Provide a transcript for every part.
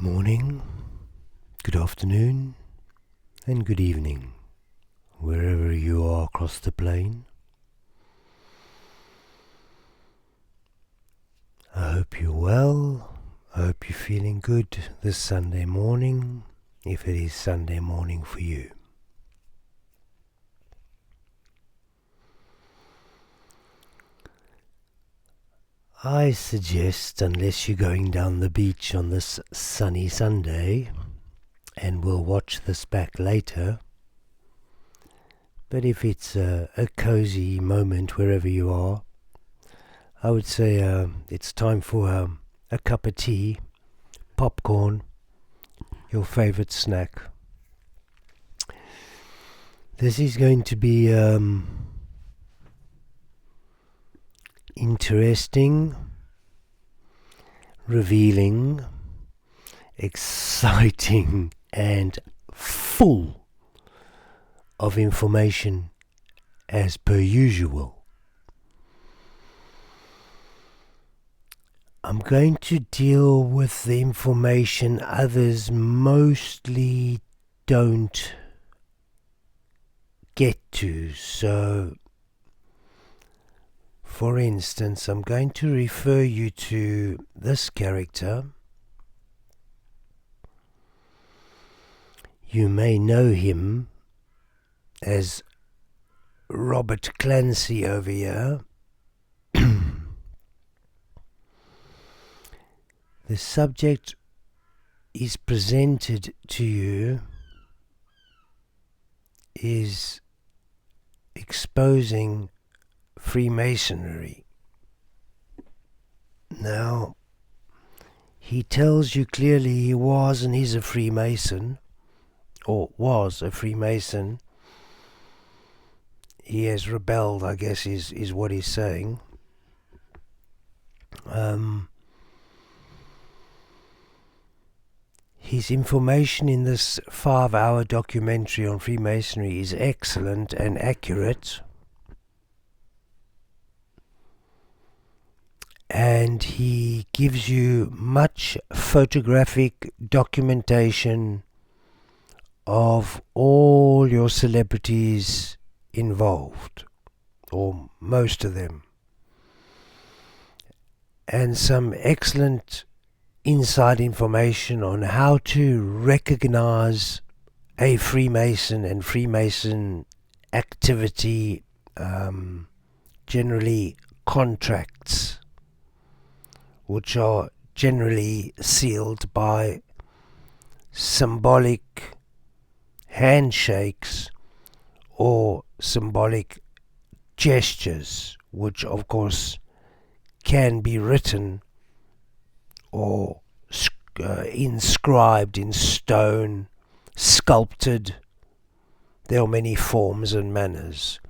Good morning, good afternoon, and good evening, wherever you are across the plain. I hope you're well. I hope you're feeling good this Sunday morning, if it is Sunday morning for you. I suggest, unless you're going down the beach on this sunny Sunday, and we'll watch this back later, but if it's a cozy moment wherever you are, I would say it's time for a cup of tea, popcorn, your favorite snack. This is going to be interesting, revealing, exciting, and full of information as per usual. I'm going to deal with the information others mostly don't get to. So, for instance, I'm going to refer you to this character. You may know him as Robert Clancy over here. The subject is presented to you is exposing Freemasonry. Now, he tells you clearly he was and is a Freemason, or was a Freemason. He has rebelled, I guess, is what he's saying. His information in this 5-hour documentary on Freemasonry is excellent and accurate. And he gives you much photographic documentation of all your celebrities involved, or most of them. And some excellent inside information on how to recognize a Freemason and Freemason activity, generally contracts, which are generally sealed by symbolic handshakes or symbolic gestures, which of course can be written or inscribed in stone, sculpted. There are many forms and manners.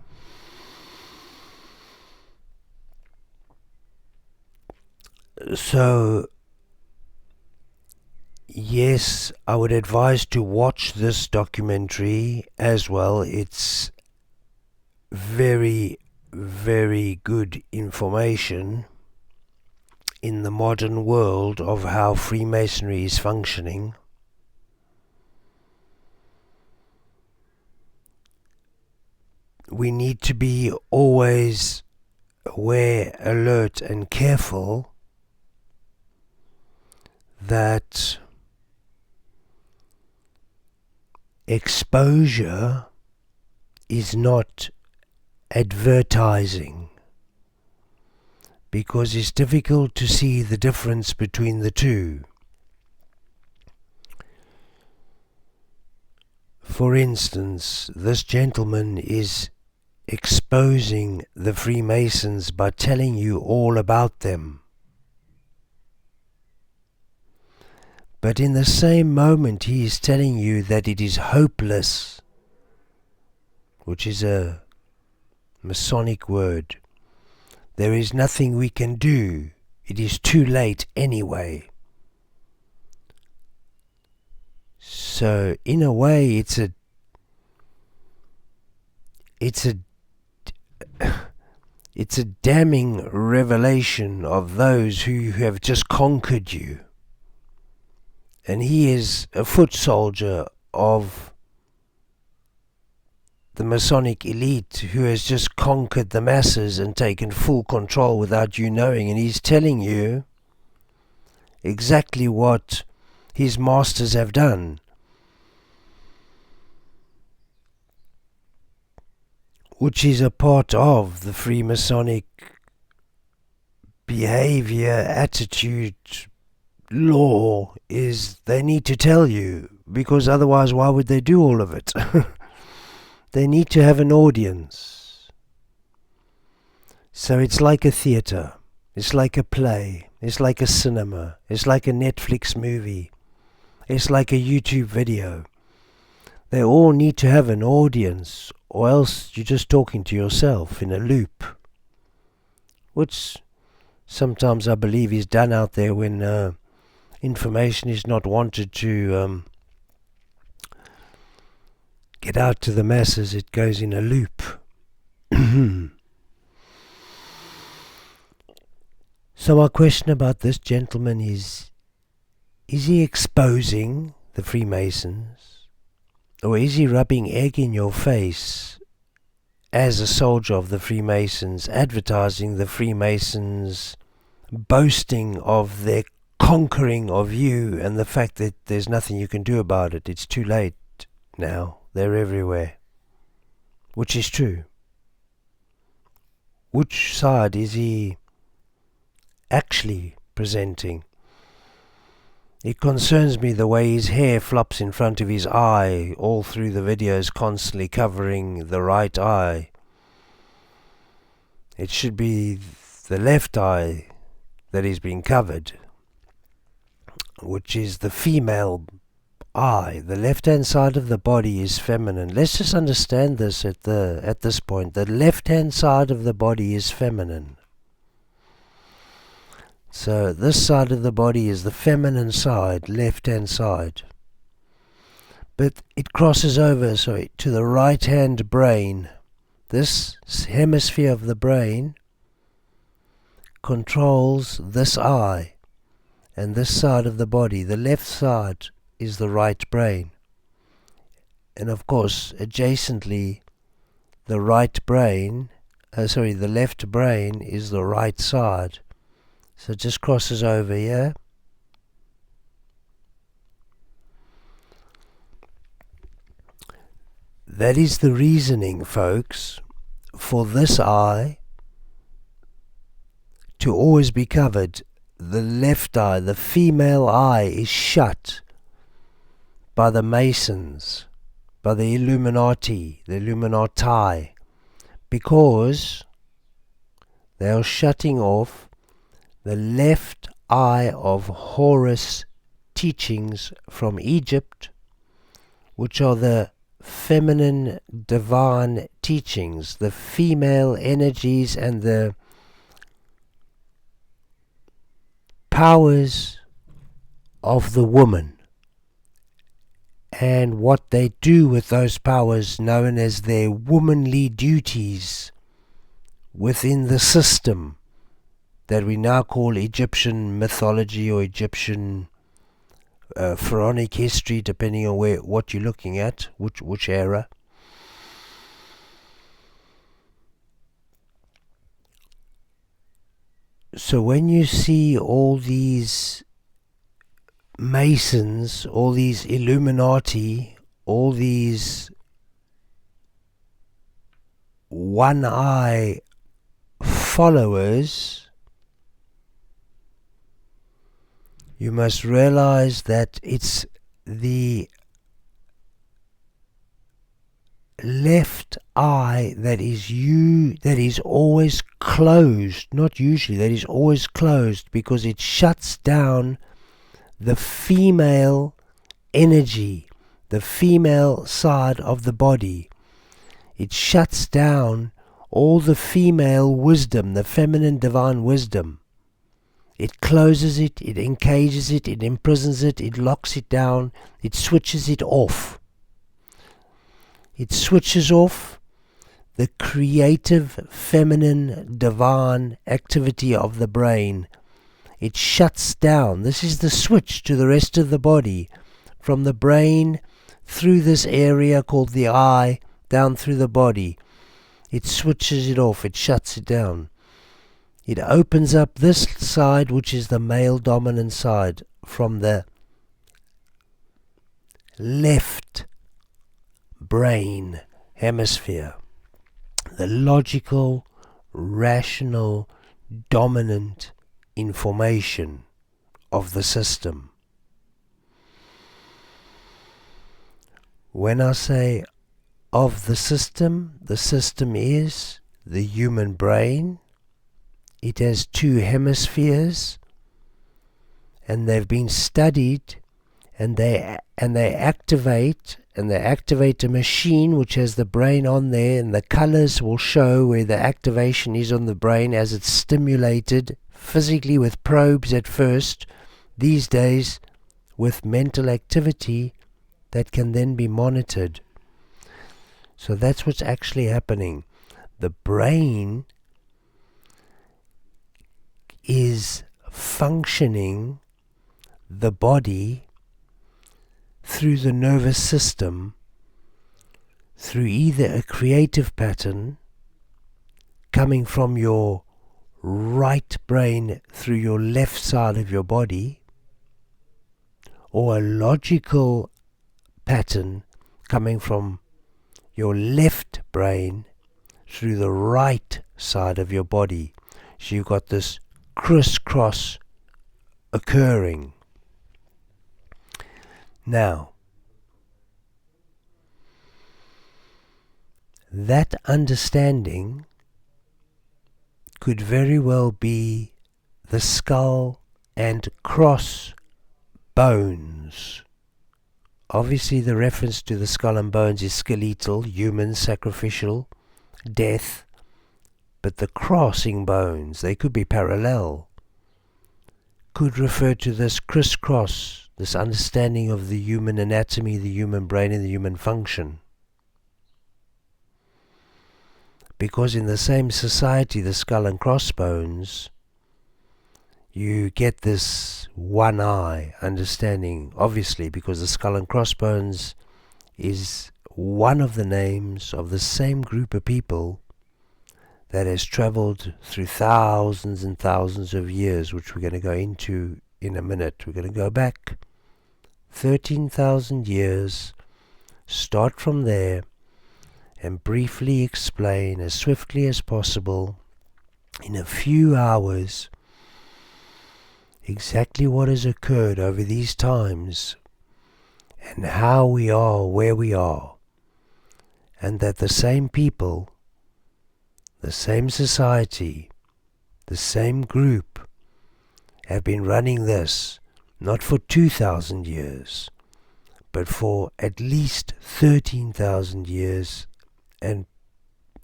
So, yes, I would advise to watch this documentary as well. It's very, very good information in the modern world of how Freemasonry is functioning. We need to be always aware, alert, and careful that exposure is not advertising, because it's difficult to see the difference between the two. For instance, this gentleman is exposing the Freemasons by telling you all about them. But in the same moment he is telling you that it is hopeless, which is a Masonic word. There is nothing we can do. It is too late anyway. So in a way it's a damning revelation of those who have just conquered you And he is a foot soldier of the Masonic elite who has just conquered the masses and taken full control without you knowing. And he's telling you exactly what his masters have done. Which is a part of the Freemasonic behavior, attitude, law, is they need to tell you, because otherwise why would they do all of it? They need to have an audience. So it's like a theatre, it's like a play, it's like a cinema, it's like a Netflix movie, it's like a YouTube video. They all need to have an audience, or else you're just talking to yourself in a loop. Which sometimes I believe is done out there when information is not wanted to get out to the masses. It goes in a loop. So my question about this gentleman is he exposing the Freemasons? Or is he rubbing egg in your face as a soldier of the Freemasons, advertising the Freemasons, boasting of their conquering of you and the fact that there's nothing you can do about it? It's too late now. They're everywhere. Which is true. Which side is he actually presenting? It concerns me the way his hair flops in front of his eye all through the videos, constantly covering the right eye. It should be the left eye that is being covered, which is the female eye. The left-hand side of the body is feminine. Let's just understand this at this point. The left-hand side of the body is feminine. So this side of the body is the feminine side, left-hand side. But it crosses over, to the right-hand brain. This hemisphere of the brain controls this eye and this side of the body. The left side is the right brain. And of course, adjacently, the left brain is the right side. So it just crosses over, yeah? That is the reasoning, folks, for this eye to always be covered. The left eye, the female eye, is shut by the Masons, by the Illuminati, because they are shutting off the left eye of Horus teachings from Egypt, which are the feminine divine teachings, the female energies and the powers of the woman, and what they do with those powers, known as their womanly duties within the system that we now call Egyptian mythology or Egyptian pharaonic history, depending on what you're looking at, which era. So when you see all these Masons, all these Illuminati, all these one-eye followers, you must realize that it's the left eye that is always closed, not usually, that is always closed, because it shuts down the female energy, the female side of the body. It shuts down all the female wisdom, the feminine divine wisdom. It closes it, it encages it, it imprisons it, it locks it down, it switches it off. It switches off the creative feminine divine activity of the brain. it shuts down. This is the switch to the rest of the body, from the brain through this area called the eye, down through the body. It switches it off, it shuts it down. It opens up this side, which is the male dominant side, from the left brain hemisphere. The logical, rational, dominant information of the system. When I say of the system is the human brain. It has two hemispheres, and they've been studied, and they activate a machine which has the brain on there, and the colors will show where the activation is on the brain as it's stimulated physically with probes at first, these days with mental activity that can then be monitored. So that's what's actually happening. The brain is functioning the body through the nervous system, through either a creative pattern coming from your right brain through your left side of your body, or a logical pattern coming from your left brain through the right side of your body. So you've got this crisscross occurring. Now, that understanding could very well be the skull and cross bones. Obviously the reference to the skull and bones is skeletal, human, sacrificial, death, but the crossing bones, they could be parallel, could refer to this crisscross, this understanding of the human anatomy, the human brain and the human function. Because in the same society, the skull and crossbones, you get this one eye understanding, obviously, because the skull and crossbones is one of the names of the same group of people that has traveled through thousands and thousands of years, which we're going to go into in a minute. We're going to go back 13,000 years, start from there, and briefly explain as swiftly as possible, in a few hours, exactly what has occurred over these times, and how we are where we are, and that the same people, the same society, the same group have been running this not for 2,000 years, but for at least 13,000 years. And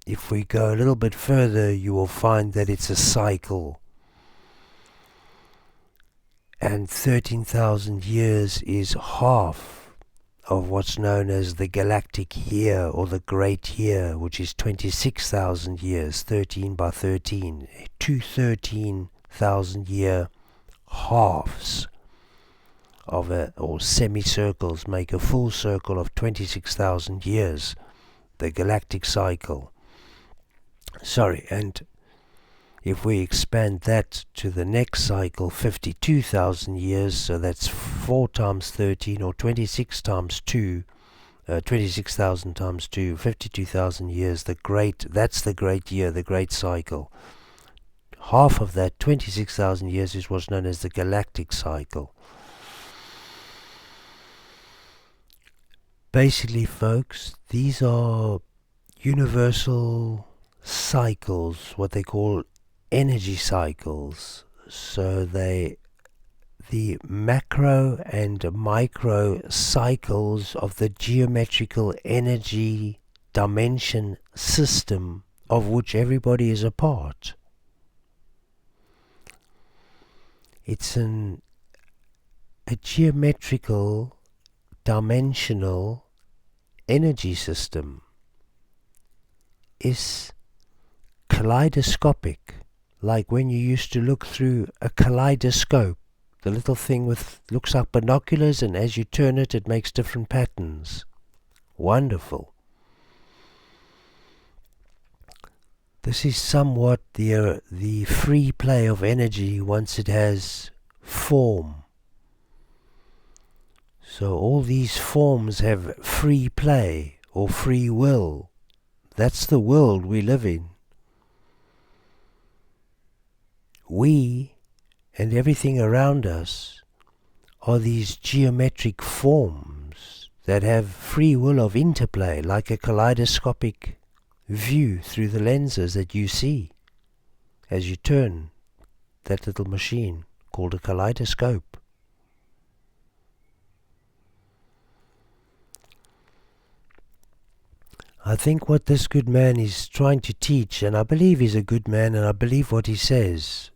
if we go a little bit further, you will find that it's a cycle. And 13,000 years is half of what's known as the galactic year, or the great year, which is 26,000 years, 13 by 13, two 13,000 year halves of or semicircles make a full circle of 26,000 years, the galactic cycle. Sorry, and if we expand that to the next cycle, 52,000 years, so that's 4 times 13, or 26 times 2, 26,000 times 2, 52,000 years, that's the great year, the great cycle. Half of that, 26,000 years, is what's known as the galactic cycle. Basically, folks, these are universal cycles, what they call energy cycles. So the macro and micro cycles of the geometrical energy dimension system of which everybody is a part. It's a geometrical dimensional energy system. Is kaleidoscopic. like when you used to look through a kaleidoscope, the little thing looks like binoculars, and as you turn it, it makes different patterns. Wonderful. This is somewhat the free play of energy once it has form. So all these forms have free play or free will. That's the world we live in. We and everything around us are these geometric forms that have free will of interplay, like a kaleidoscopic view through the lenses that you see as you turn that little machine called a kaleidoscope. I think what this good man is trying to teach, and I believe he's a good man and I believe what he says,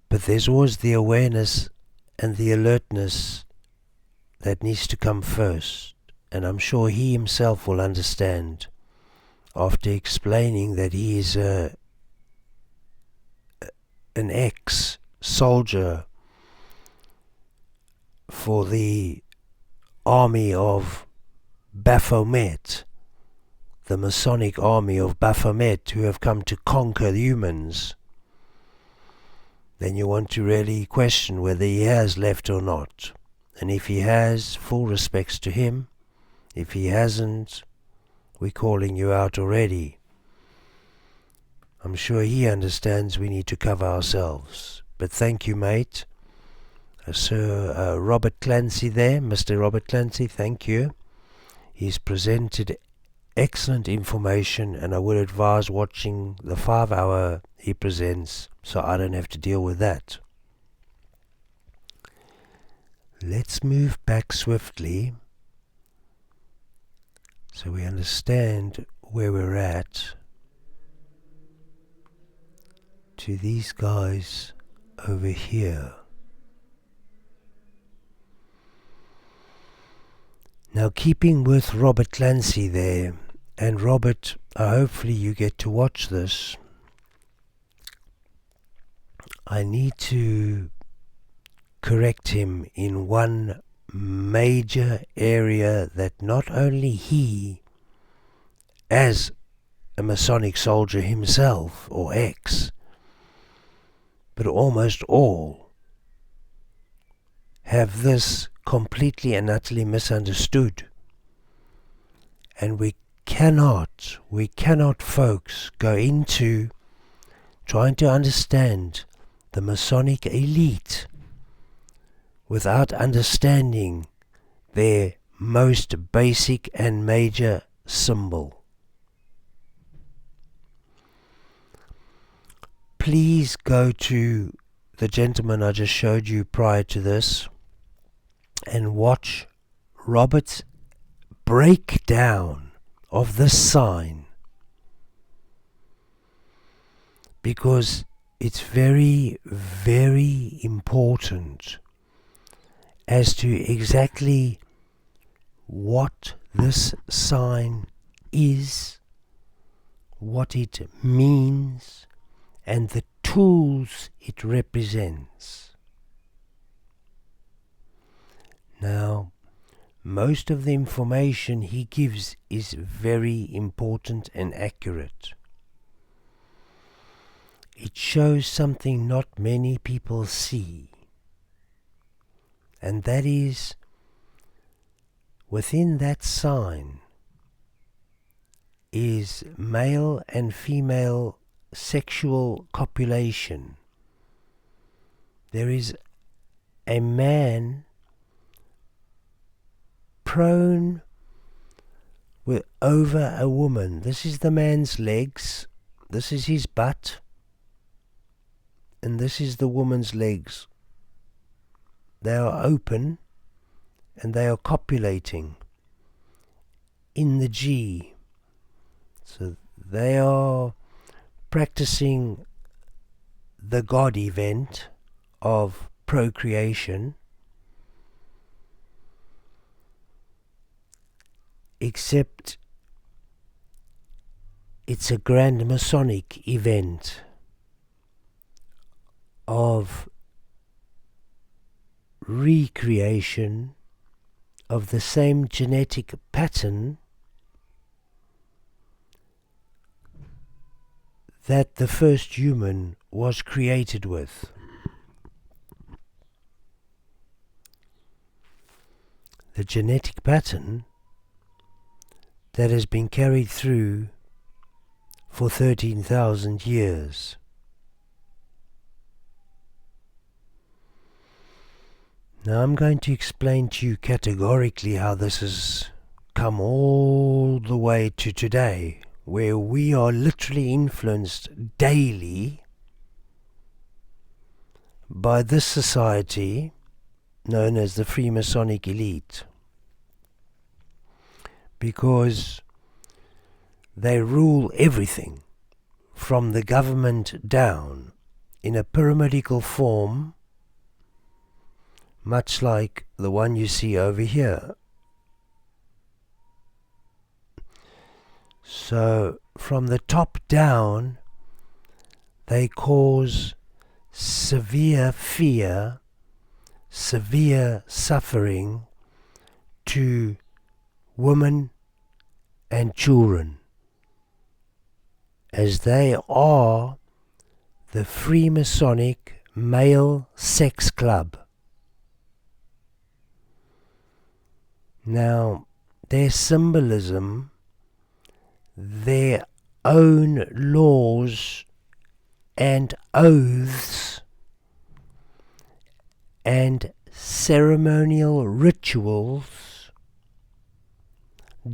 but there's always the awareness and the alertness that needs to come first, and I'm sure he himself will understand after explaining that he is an ex-soldier for the army of Baphomet, the Masonic army of Baphomet, who have come to conquer humans. Then you want to really question whether he has left or not. And if he has, full respects to him. If he hasn't, we're calling you out already. I'm sure he understands we need to cover ourselves. But thank you, mate. Sir Robert Clancy there, Mr. Robert Clancy, thank you. He's presented excellent information, and I would advise watching the 5-hour he presents so I don't have to deal with that. Let's move back swiftly so we understand where we're at to these guys over here. Now, keeping with Robert Clancy there, and Robert, hopefully you get to watch this, I need to correct him in one major area that not only he, as a Masonic soldier himself, or ex, but almost all, have this completely and utterly misunderstood. And we cannot, folks, go into trying to understand the Masonic elite without understanding their most basic and major symbol. Please go to the gentleman I just showed you prior to this and watch Robert's breakdown of this sign, because it's very, very important as to exactly what this sign is, what it means, and the tools it represents. Now, most of the information he gives is very important and accurate. It shows something not many people see, and that is, within that sign is male and female sexual copulation. There is a man prone over a woman. This is the man's legs, this is his butt, and this is the woman's legs. They are open and they are copulating in the G. So they are practicing the God event of procreation, except it's a grand Masonic event. of recreation of the same genetic pattern that the first human was created with. The genetic pattern that has been carried through for 13,000 years. Now I'm going to explain to you categorically how this has come all the way to today, where we are literally influenced daily by this society known as the Freemasonic elite, because they rule everything from the government down in a pyramidical form, much like the one you see over here. So from the top down, they cause severe fear, severe suffering to women and children, as they are the Freemasonic male sex club. Now, their symbolism, their own laws and oaths and ceremonial rituals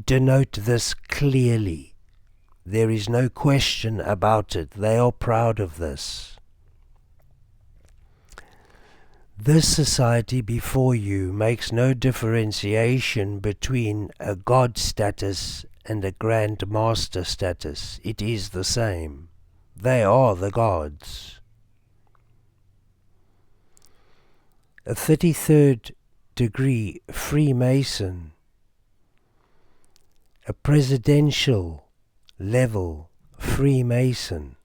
denote this clearly. There is no question about it. They are proud of this. This society before you makes no differentiation between a god status and a Grand Master status. It is the same. They are the gods. A 33rd degree Freemason, a presidential level Freemason,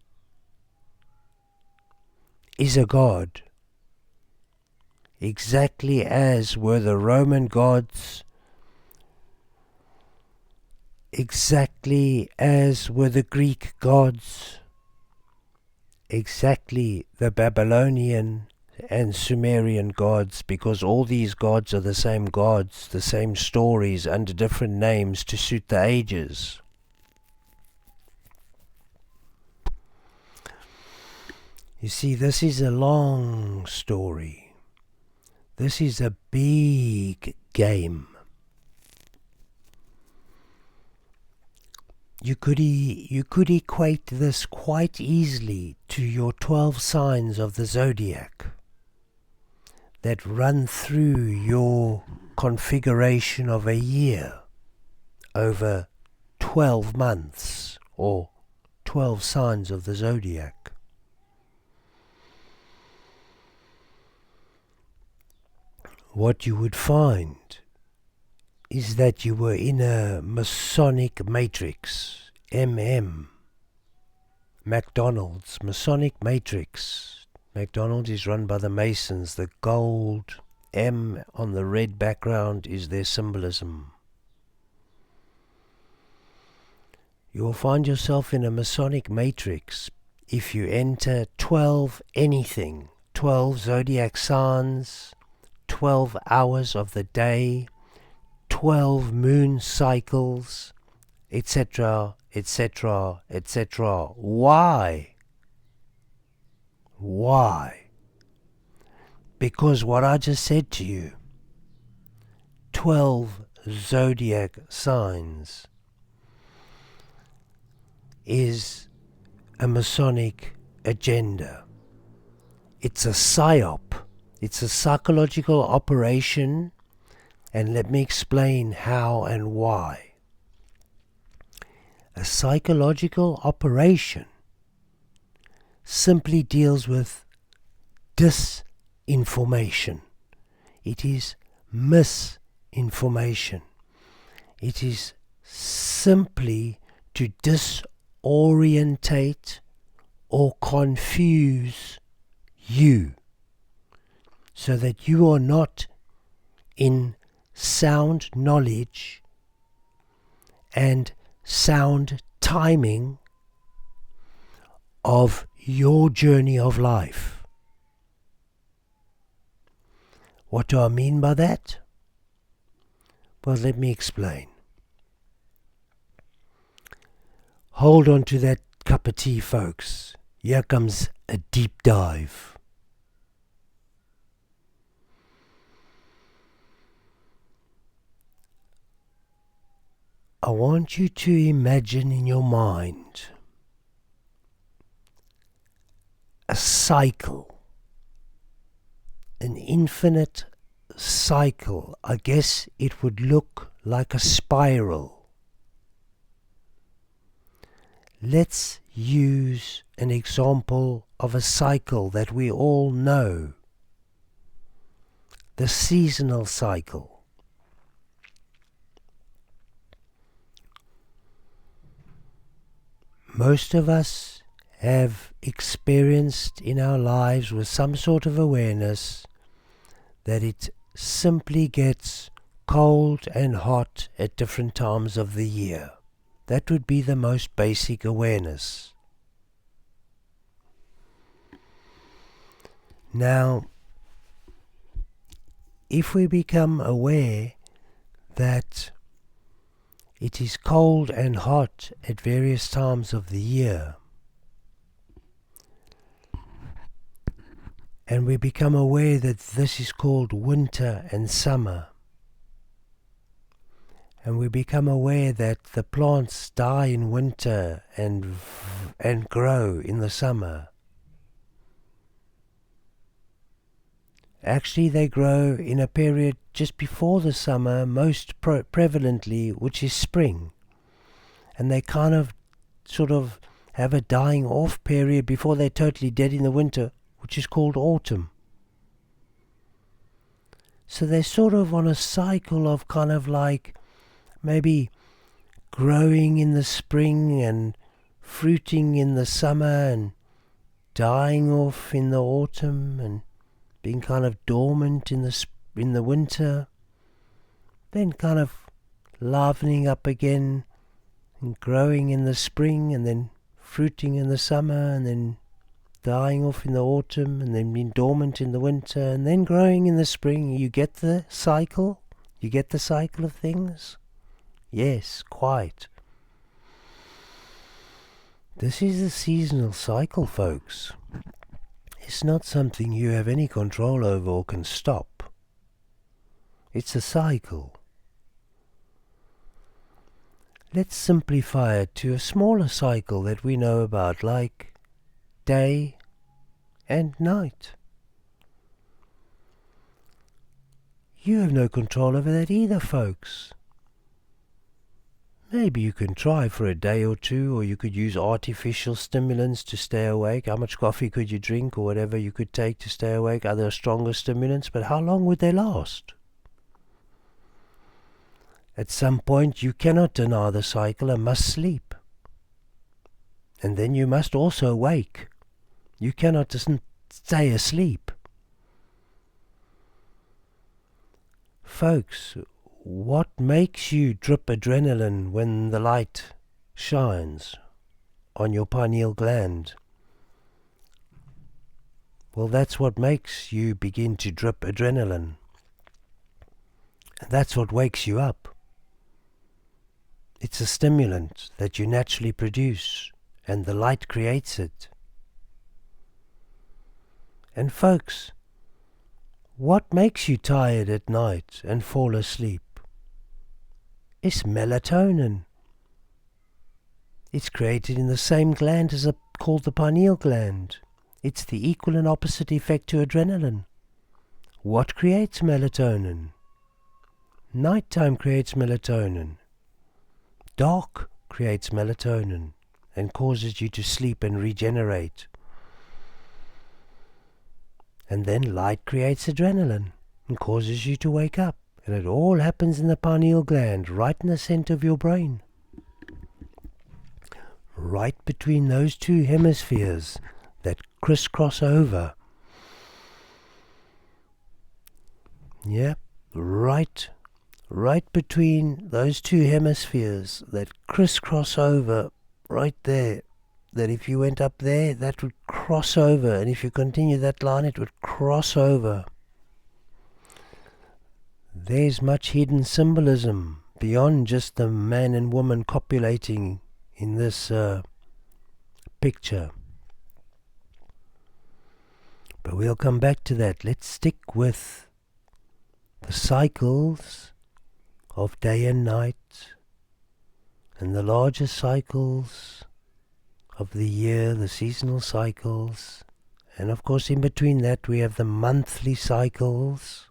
is a god, exactly as were the Roman gods, exactly as were the Greek gods, exactly the Babylonian and Sumerian gods, because all these gods are the same gods, the same stories under different names to suit the ages. You see, this is a long story. This is a big game. You could equate this quite easily to your 12 signs of the zodiac that run through your configuration of a year over 12 months, or 12 signs of the zodiac. What you would find is that you were in a Masonic matrix, McDonald's, Masonic matrix. McDonald's is run by the Masons. The gold M on the red background is their symbolism. You will find yourself in a Masonic matrix if you enter 12 anything, 12 zodiac signs, 12 hours of the day, 12 moon cycles, etc., etc., etc. Why? Why? Because what I just said to you, 12 zodiac signs, is a Masonic agenda. It's a psyop. It's a psychological operation, and let me explain how and why. A psychological operation simply deals with disinformation. It is misinformation. It is simply to disorientate or confuse you, so that you are not in sound knowledge and sound timing of your journey of life. What do I mean by that? Well, let me explain. Hold on to that cup of tea, folks. Here comes a deep dive. I want you to imagine in your mind a cycle, an infinite cycle. I guess it would look like a spiral. Let's use an example of a cycle that we all know, the seasonal cycle. Most of us have experienced in our lives with some sort of awareness that it simply gets cold and hot at different times of the year. That would be the most basic awareness. Now, if we become aware that it is cold and hot at various times of the year, and we become aware that this is called winter and summer, and we become aware that the plants die in winter and grow in the summer. Actually, they grow in a period just before the summer, most prevalently, which is spring. And they kind of sort of have a dying off period before they're totally dead in the winter, which is called autumn. So they're sort of on a cycle of kind of like maybe growing in the spring and fruiting in the summer and dying off in the autumn and being kind of dormant in the winter, then kind of livening up again and growing in the spring and then fruiting in the summer and then dying off in the autumn and then being dormant in the winter and then growing in the spring. You get the cycle? You get the cycle of things? Yes, quite. This is the seasonal cycle, folks. It's not something you have any control over or can stop. It's a cycle. Let's simplify it to a smaller cycle that we know about, like day and night. You have no control over that either, folks. Maybe you can try for a day or two, or you could use artificial stimulants to stay awake. How much coffee could you drink or whatever you could take to stay awake? Are there stronger stimulants? But how long would they last? At some point you cannot deny the cycle and must sleep. And then you must also wake. You cannot just stay asleep. Folks, what makes you drip adrenaline when the light shines on your pineal gland? Well, that's what makes you begin to drip adrenaline. And that's what wakes you up. It's a stimulant that you naturally produce, and the light creates it. And folks, what makes you tired at night and fall asleep? It's melatonin. It's created in the same gland called the pineal gland. It's the equal and opposite effect to adrenaline. What creates melatonin? Nighttime creates melatonin. Dark creates melatonin and causes you to sleep and regenerate. And then light creates adrenaline and causes you to wake up. And it all happens in the pineal gland, right in the center of your brain. Right between those two hemispheres that crisscross over Yeah, right between those two hemispheres that crisscross over right there. That if you went up there, that would cross over, and if you continue that line, it would cross over. There's much hidden symbolism beyond just the man and woman copulating in this picture. But we'll come back to that. Let's stick with the cycles of day and night, and the larger cycles of the year, the seasonal cycles, and of course in between that we have the monthly cycles,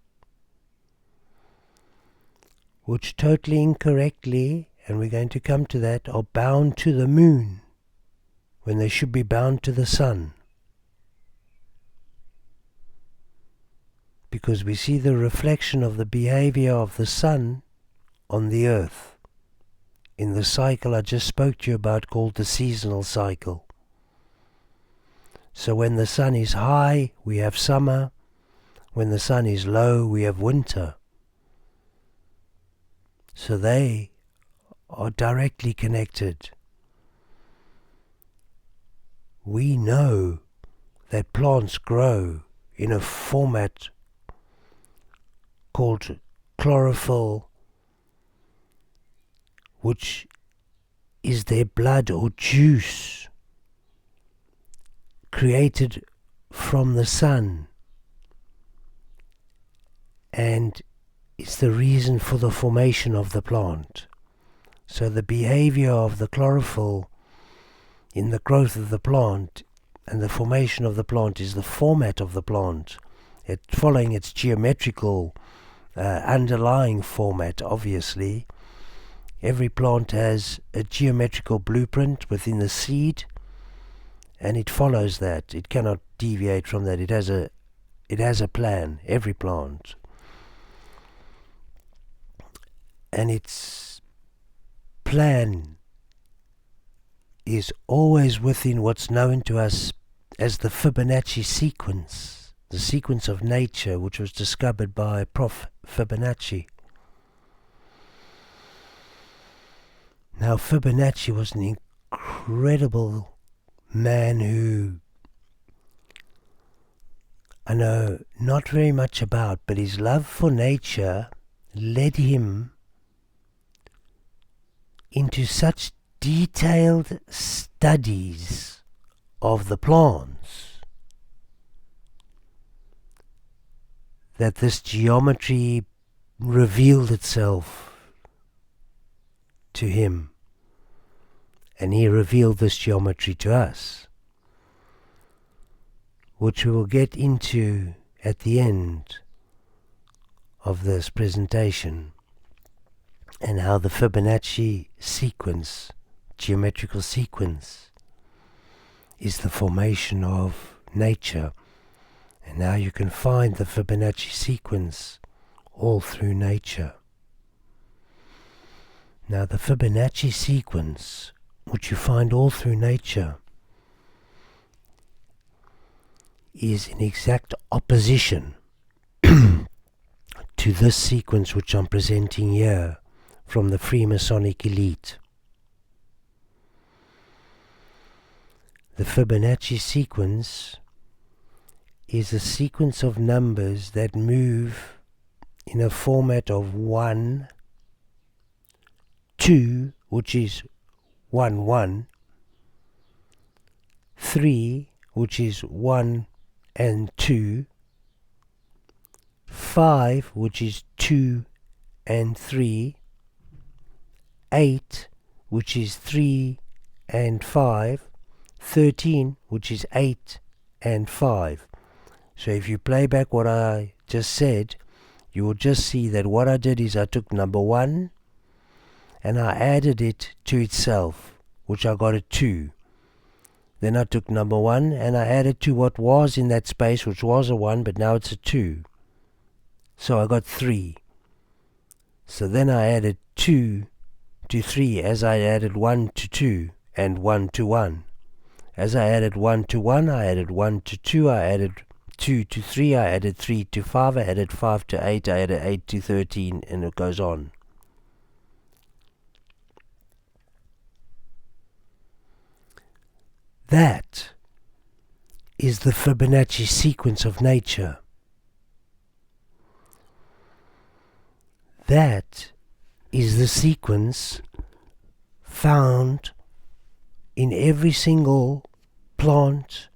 which totally incorrectly, and we're going to come to that, are bound to the moon when they should be bound to the sun. Because we see the reflection of the behavior of the sun on the earth in the cycle I just spoke to you about, called the seasonal cycle. So when the sun is high, we have summer. When the sun is low, we have winter. So they are directly connected. We know that plants grow in a format called chlorophyll, which is their blood or juice created from the sun, and it's the reason for the formation of the plant. So the behavior of the chlorophyll in the growth of the plant and the formation of the plant is the format of the plant, following its geometrical underlying format. Obviously every plant has a geometrical blueprint within the seed, and it follows that. It cannot deviate from that. It has a plan, every plant, and its plan is always within what's known to us as the Fibonacci sequence, the sequence of nature, which was discovered by Prof. Fibonacci. Now, Fibonacci was an incredible man who I know not very much about, but his love for nature led him into such detailed studies of the plants that this geometry revealed itself to him, and he revealed this geometry to us, which we will get into at the end of this presentation, and how the Fibonacci sequence, geometrical sequence, is the formation of nature, and now you can find the Fibonacci sequence all through nature. Now the Fibonacci sequence, which you find all through nature, is in exact opposition to this sequence which I'm presenting here from the Freemasonic elite. The Fibonacci sequence is a sequence of numbers that move in a format of 1, 2, which is 1, 1, 3, which is 1 and 2, 5, which is 2 and 3, 8, which is 3 and 5, 13, which is 8 and 5. So if you play back what I just said, you will just see that what I did is I took number 1 and I added it to itself, which I got a 2. Then I took number 1 and I added to what was in that space, which was a 1, but now it's a 2. So I got 3. So then I added 2 to 3 as I added 1 to 2 and 1 to 1. As I added 1 to 1, I added 1 to 2, I added 2 to 3, I added 3 to 5, I added 5 to 8, I added 8 to 13, and it goes on. That is the Fibonacci sequence of nature. That is the sequence found in every single plant,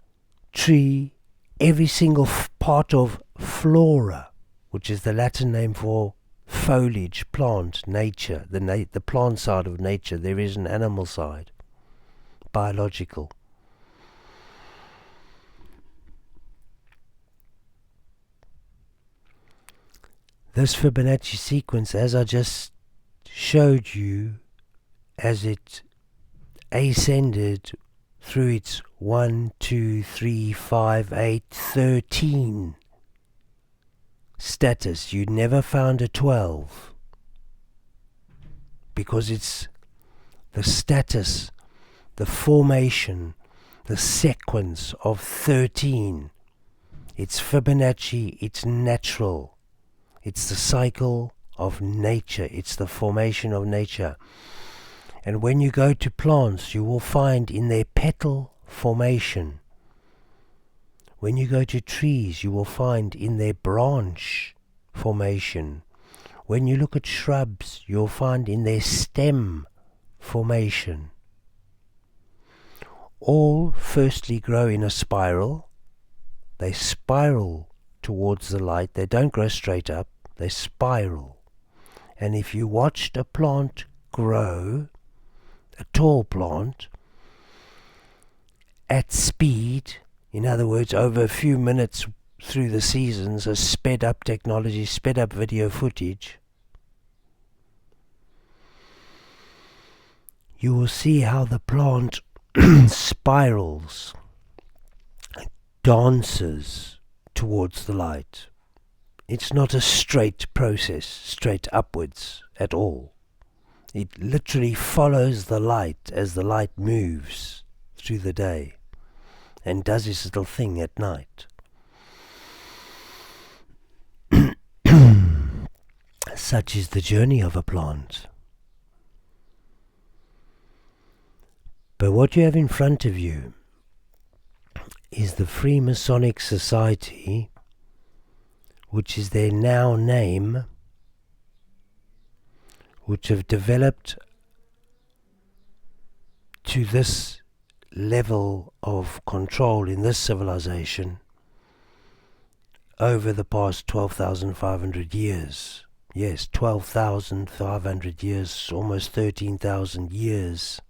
tree, every single part of flora, which is the Latin name for foliage, plant, nature, the plant side of nature. There is an animal side, biological. This Fibonacci sequence, as I just showed you, as it ascended through its 1, 2, 3, 5, 8, 13 status, you never found a 12, because it's the status, the formation, the sequence of 13. It's Fibonacci, it's natural. It's the cycle of nature. It's the formation of nature. And when you go to plants, you will find in their petal formation. When you go to trees, you will find in their branch formation. When you look at shrubs, you'll find in their stem formation. All firstly grow in a spiral. They spiral towards the light. They don't grow straight up. They spiral. And if you watched a plant grow, a tall plant, at speed, in other words, over a few minutes through the seasons, a sped up technology, sped up video footage, you will see how the plant spirals, dances towards the light. It's not a straight process, straight upwards at all. It literally follows the light as the light moves through the day and does its little thing at night. Such is the journey of a plant. But what you have in front of you is the Freemasonic Society, which is their now name, which have developed to this level of control in this civilization over the past 12,500 years. Yes, 12,500 years, almost 13,000 years.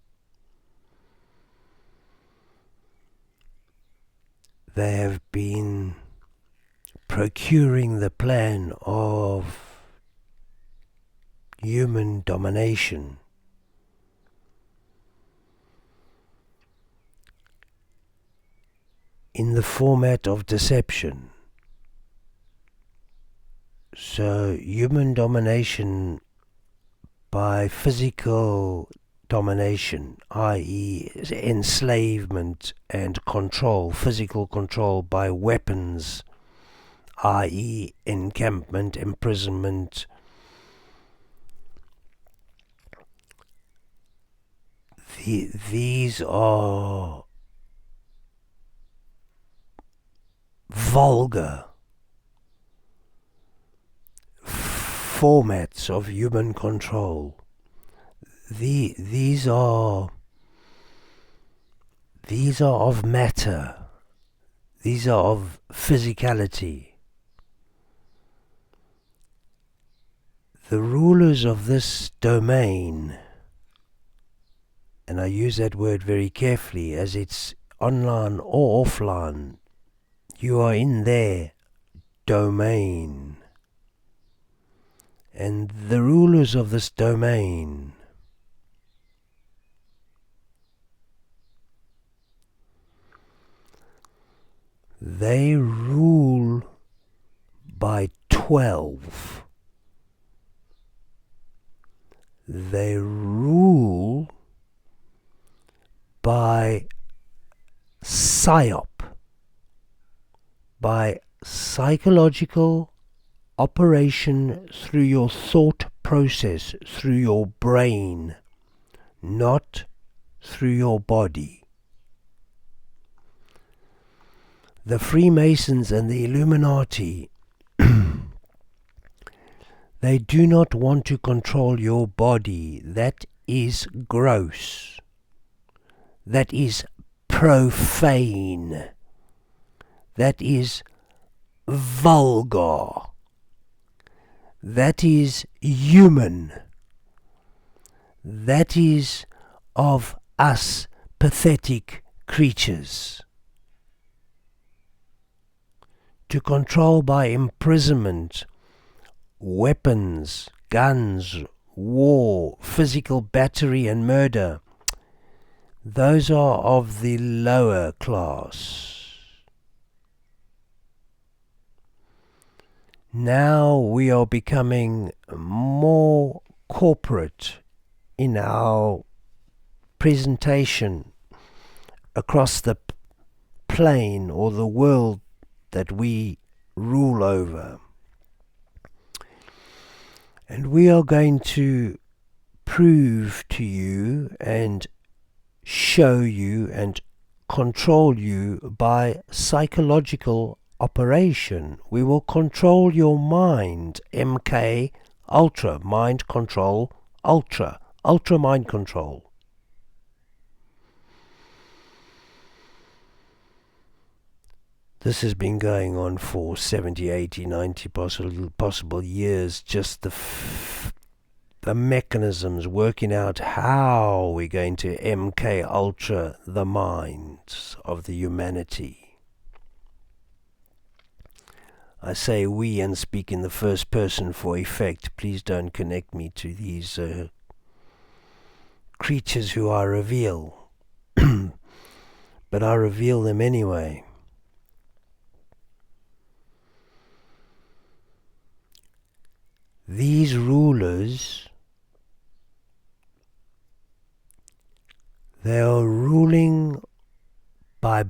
They have been procuring the plan of human domination. In the format of deception. So human domination by physical domination, i.e. enslavement and control, physical control by weapons, i.e. encampment, imprisonment, these are vulgar formats of human control. These are of matter. These are of physicality. The rulers of this domain, and I use that word very carefully as it's online or offline, you are in their domain. And the rulers of this domain they rule by 12. They rule by psyop, by psychological operation through your thought process, through your brain, not through your body. The Freemasons and the Illuminati, they do not want to control your body. That is gross. That is profane. That is vulgar. That is human. That is of us pathetic creatures. To control by imprisonment, weapons, guns, war, physical battery and murder, those are of the lower class. Now we are becoming more corporate in our presentation across the plane or the world that we rule over. And we are going to prove to you and show you and control you by psychological operation. We will control your mind. MK Ultra, mind control, ultra mind control. This has been going on for 70, 80, 90 possible years, just the mechanisms, working out how we're going to MK Ultra the minds of the humanity. I say we and speak in the first person for effect. Please don't connect me to these creatures who I reveal. But I reveal them anyway. These rulers, they are ruling by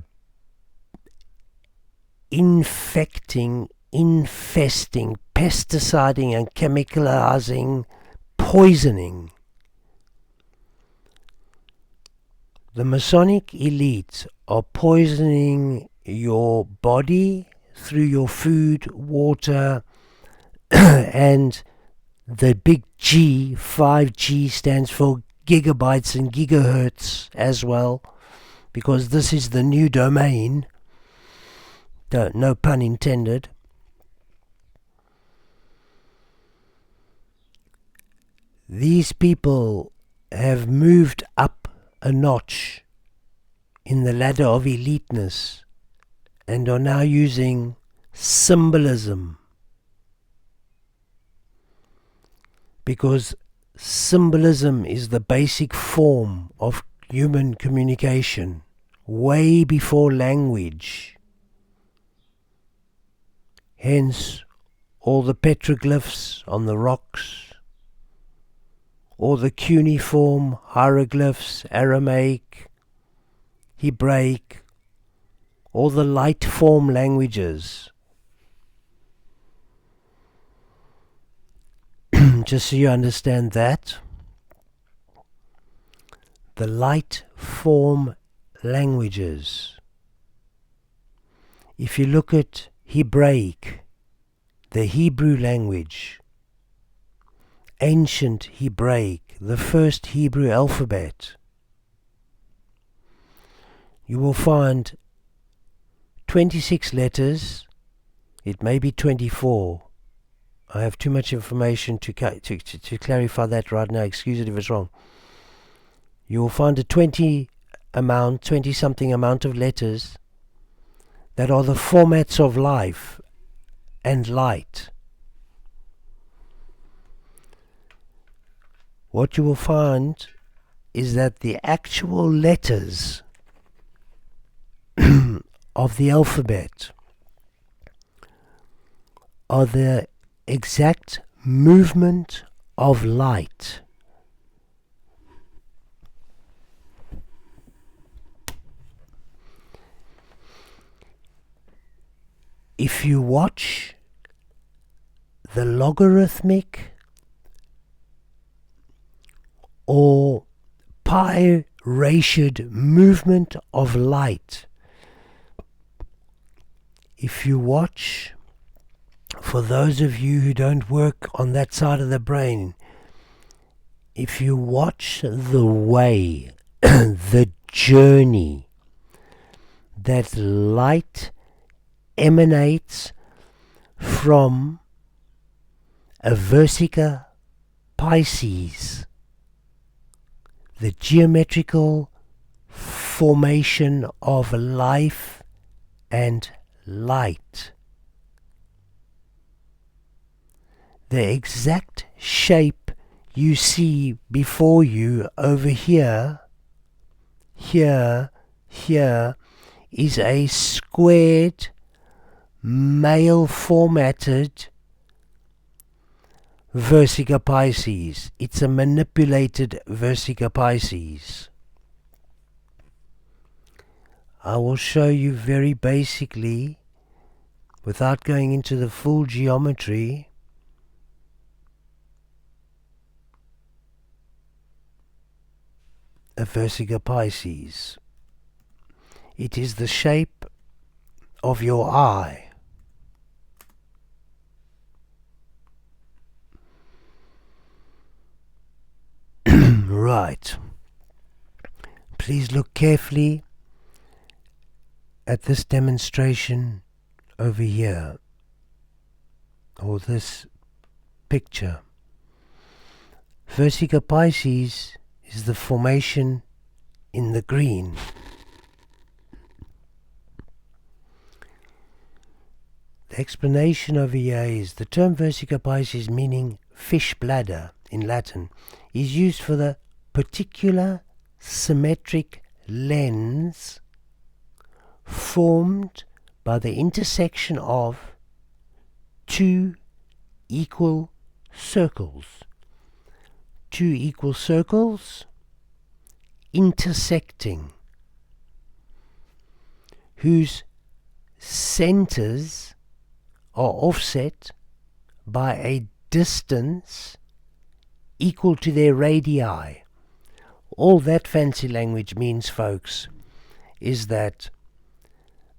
infecting, infesting, pesticiding and chemicalizing, poisoning. The Masonic elite are poisoning your body through your food, water, and the big G, 5G, stands for gigabytes and gigahertz as well, because this is the new domain. No pun intended. These people have moved up a notch in the ladder of eliteness and are now using symbolism, because symbolism is the basic form of human communication, way before language. Hence, all the petroglyphs on the rocks, all the cuneiform hieroglyphs, Aramaic, Hebraic, all the light form languages. Just so you understand that, the light form languages. If you look at Hebraic, the Hebrew language, ancient Hebraic, the first Hebrew alphabet, you will find 26 letters. It may be 24. I have too much information to clarify that right now. Excuse it if it's wrong. You will find a 20-something amount of letters that are the formats of life and light. What you will find is that the actual letters of the alphabet are the exact movement of light. if you watch the logarithmic or pi ratioed movement of light, if you watch, for those of you who don't work on that side of the brain, if you watch the way, the journey that light emanates from a Versica Pisces, the geometrical formation of life and light, the exact shape you see before you over here, here, is a squared, male formatted Versica Pisces. It's a manipulated Versica Pisces. I will show you very basically, without going into the full geometry, a Versica Pisces. It is the shape of your eye. Right. Please look carefully at this demonstration over here, or this picture. Versica Pisces is the formation in the green. The explanation over here is the term Versica Pisces, meaning fish bladder in Latin, is used for the particular symmetric lens formed by the intersection of two equal circles. Two equal circles intersecting, whose centers are offset by a distance equal to their radii. All that fancy language means, folks, is that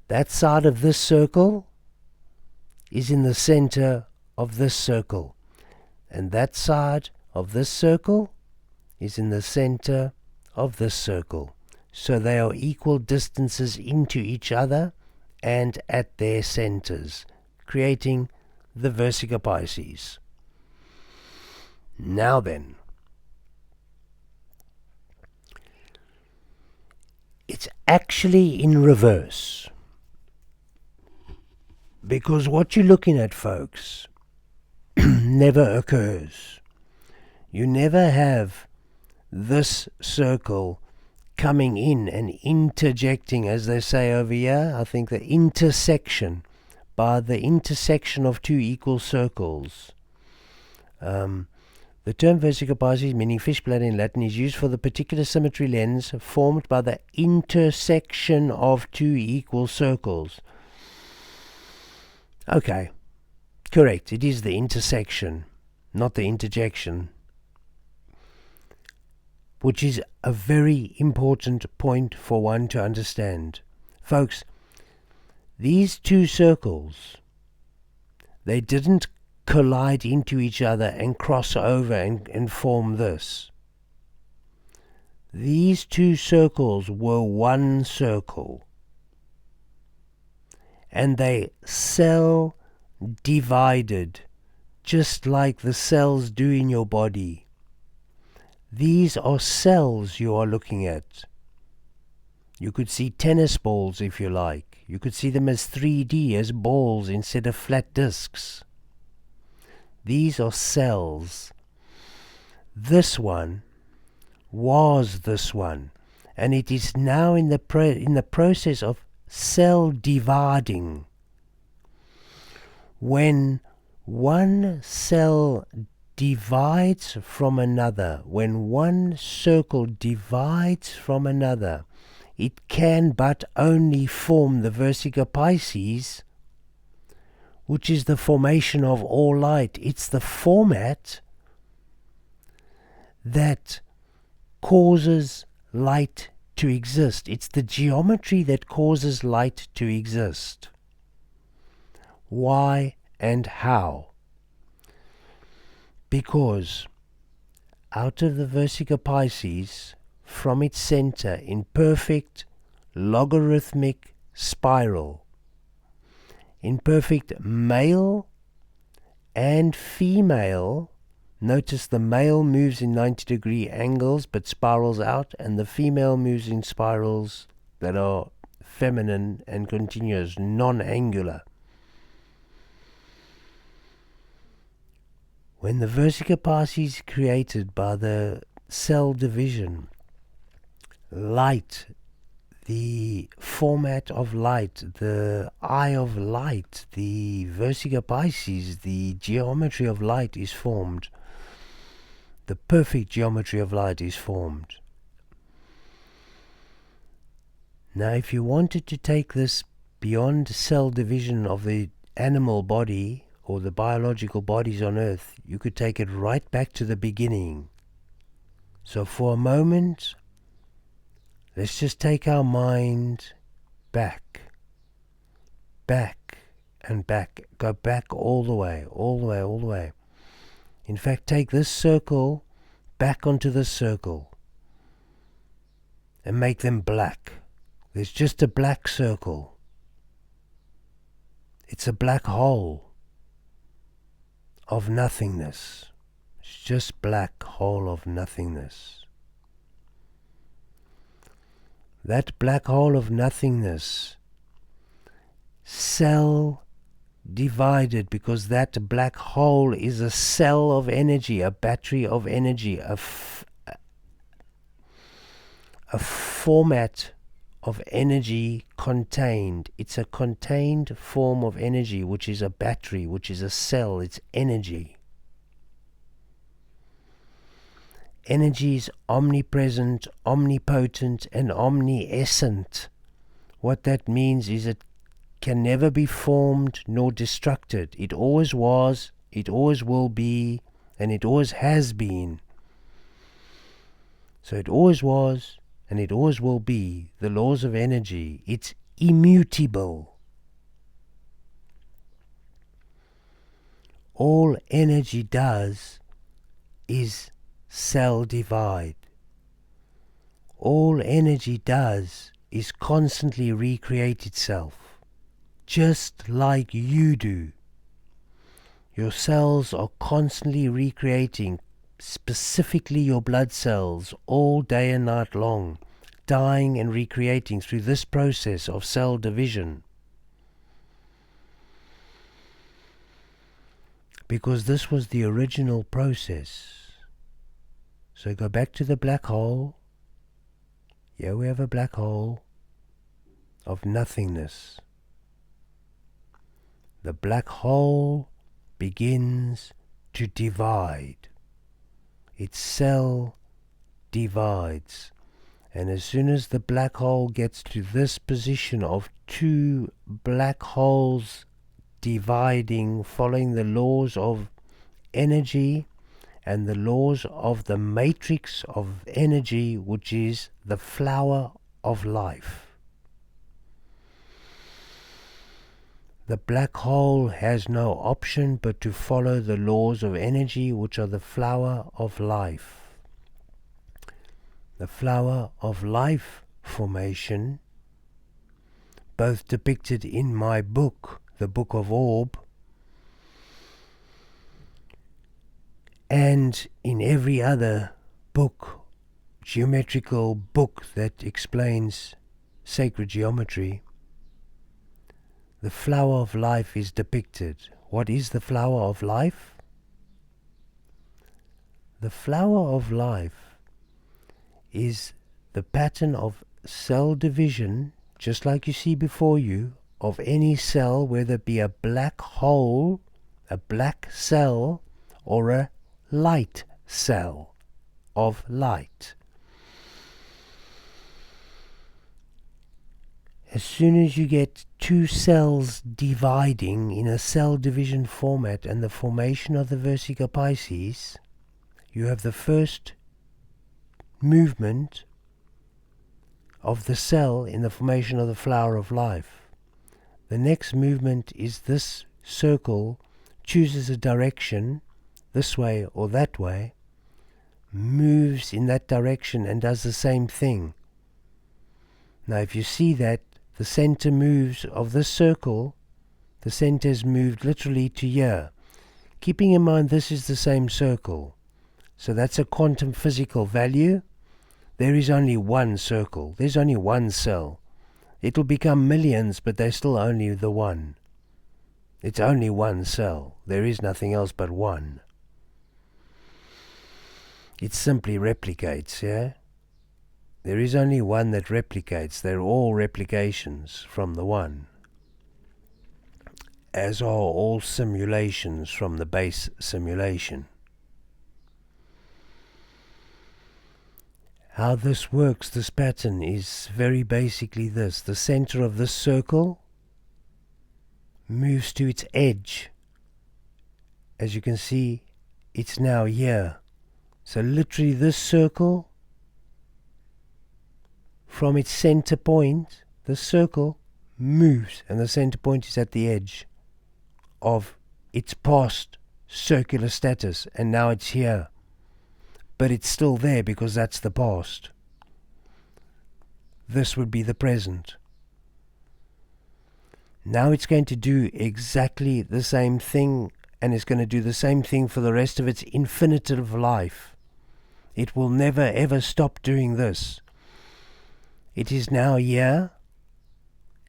that side of this circle is in the center of this circle, and that side of this circle is in the center of this circle. So they are equal distances into each other and at their centers, creating the Versica Pisces. Now then, it's actually in reverse, because what you're looking at, folks, never occurs. You never have this circle coming in and interjecting, as they say over here. I think the intersection, by the intersection of two equal circles. The term Versica Pisces, meaning fish bladder in Latin, is used for the particular symmetry lens formed by the intersection of two equal circles. Okay, correct. It is the intersection, not the interjection, which is a very important point for one to understand. Folks, these two circles, they didn't collide into each other and cross over and form this. These two circles were one circle, and they cell divided, just like the cells do in your body. These are cells you are looking at. You could see tennis balls if you like. You could see them as 3D, as balls instead of flat discs. These are cells. This one was this one, and it is now in the process of cell dividing. When one cell divides from another, when one circle divides from another, it can but only form the Versica Pisces which is the formation of all light. It's the format that causes light to exist. It's the geometry that causes light to exist. Why and how? Because out of the Versica Pisces, from its center in perfect logarithmic spiral, in perfect male and female, notice the male moves in 90-degree angles but spirals out, and the female moves in spirals that are feminine and continuous, non-angular. When the Versica Pisces is created by the cell division, light, the format of light, the eye of light, the Versica Pisces, the geometry of light is formed. The perfect geometry of light is formed. Now, if you wanted to take this beyond cell division of the animal body or the biological bodies on Earth, you could take it right back to the beginning. So for a moment, let's just take our mind back, and back. Go back all the way, all the way, all the way. In fact, take this circle back onto this circle and make them black. There's just a black circle. It's a black hole of nothingness. It's just black hole of nothingness. That black hole of nothingness, cell divided, because that black hole is a cell of energy, a battery of energy, a format of energy contained. It's a contained form of energy, which is a battery, which is a cell. It's energy. Energy is omnipresent, omnipotent, and omniscient. What that means is it can never be formed nor destructed. It always was, it always will be, and it always has been. So it always was, and it always will be. The laws of energy, it's immutable. All energy does is cell divide. All energy does is constantly recreate itself, just like you do. Your cells are constantly recreating, specifically your blood cells, all day and night long, dying and recreating through this process of cell division. Because this was the original process. So go back to the black hole. Here we have a black hole of nothingness. The black hole begins to divide. Its cell divides. And as soon as the black hole gets to this position of two black holes dividing, following the laws of energy and the laws of the matrix of energy, which is the flower of life. The black hole has no option but to follow the laws of energy, which are the flower of life. The flower of life formation, both depicted in my book, the Book of Orb, and in every other book, geometrical book that explains sacred geometry, the flower of life is depicted. What is the flower of life? The flower of life is the pattern of cell division, just like you see before you, of any cell, whether it be a black hole, a black cell, or a light cell of light. As soon as you get two cells dividing in a cell division format and the formation of the versica Pisces, you have the first movement of the cell in the formation of the flower of life. The next movement is this circle chooses a direction, this way or that way, moves in that direction and does the same thing. Now if you see that the center moves of this circle, the center is moved literally to here. Keeping in mind this is the same circle. So that's a quantum physical value. There is only one circle. There's only one cell. It'll become millions, but there's still only the one. It's only one cell. There is nothing else but one. It simply replicates, yeah? There is only one that replicates. They're all replications from the one, as are all simulations from the base simulation. How this works, this pattern, is very basically this. The center of this circle moves to its edge. As you can see, it's now here. So literally this circle, from its center point, the circle moves, and the center point is at the edge of its past circular status, and now it's here. But it's still there because that's the past. This would be the present. Now it's going to do exactly the same thing, and it's going to do the same thing for the rest of its infinitive life. It will never ever stop doing this. It is now here.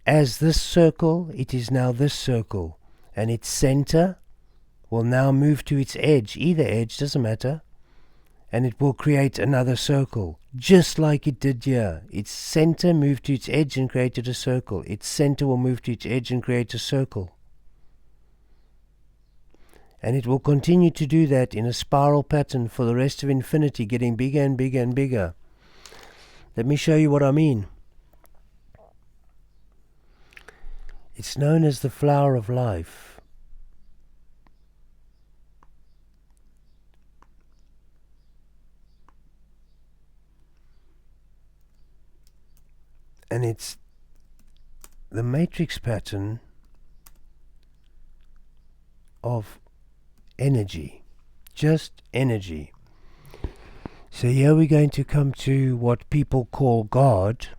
As this circle, it is now this circle. And its center will now move to its edge. Either edge, doesn't matter. And it will create another circle, just like it did here. Its center moved to its edge and created a circle. Its center will move to its edge and create a circle. And it will continue to do that in a spiral pattern for the rest of infinity, getting bigger and bigger and bigger. Let me show you what I mean. It's known as the flower of life. And it's the matrix pattern of energy, just energy. So here we're going to come to what people call God,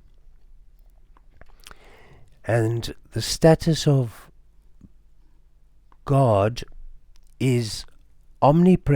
and the status of God is omnipresent.